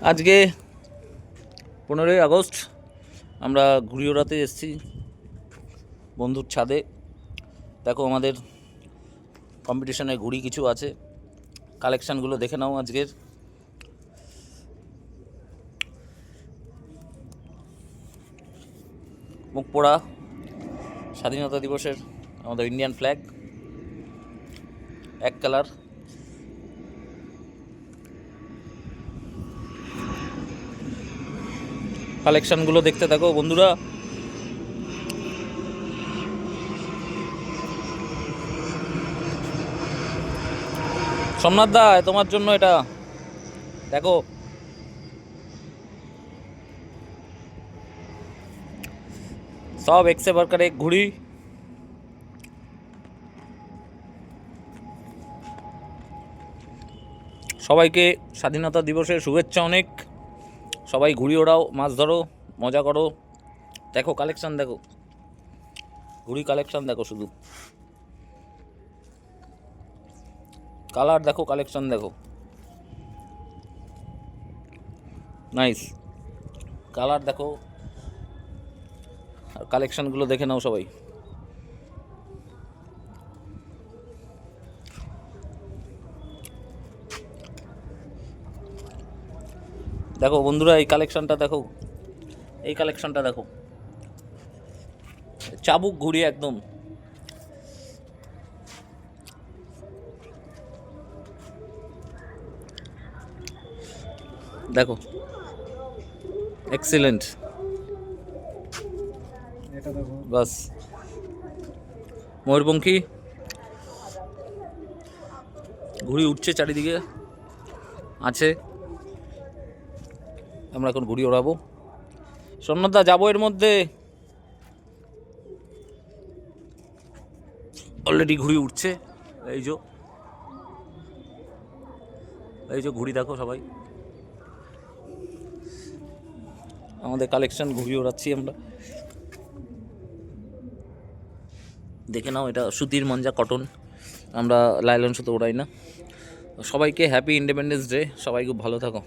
আজকে 15ই আগস্ট আমরা ঘুড়ি ওড়াতে এসেছি বন্ধুর ছাদে। দেখো আমাদের কম্পিটিশনে ঘুড়ি কিছু আছে, কালেকশানগুলো দেখে নাও। আজকের মুখ পোড়া স্বাধীনতা দিবসের আমাদের ইন্ডিয়ান ফ্ল্যাগ, এক কালার। কালেকশানগুলো দেখতে থাকো বন্ধুরা। সোমনাথ দা, তোমার জন্য এটা দেখো। সব একসে বারকার এক ঘুড়ি। সবাইকে স্বাধীনতা দিবসের শুভেচ্ছা অনেক। সবাই ঘুড়ি ওড়াও, মাছ ধরো, মজা করো। দেখো কালেকশান, দেখো ঘুড়ি কালেকশান, দেখো শুধু কালার দেখো, কালেকশান দেখো, নাইস কালার দেখো। আর কালেকশানগুলো দেখে নাও সবাই। দেখো বন্ধুরা, এই কালেকশানটা দেখো, এই কালেকশানটা দেখো, চাবুক ঘুড়ি একদম। দেখো এক্সিলেন্ট, বাস। ময়ূরপঙ্খী ঘুড়ি উঠছে চারিদিকে আছে। আমরা এখন ঘুড়ি ওড়াবো। সোমনাথদা যাবো এর মধ্যে। অলরেডি ঘুড়ি উঠছে, এই যে, এই যে ঘুড়ি দেখো সবাই। আমাদের কালেকশন ঘুড়ি ওড়াচ্ছি আমরা, দেখে নাও। এটা সুতির মঞ্জা কটন, আমরা লাইলন সুতো ওড়াই না। সবাইকে হ্যাপি ইন্ডিপেন্ডেন্স ডে, সবাই খুব ভালো থাকো।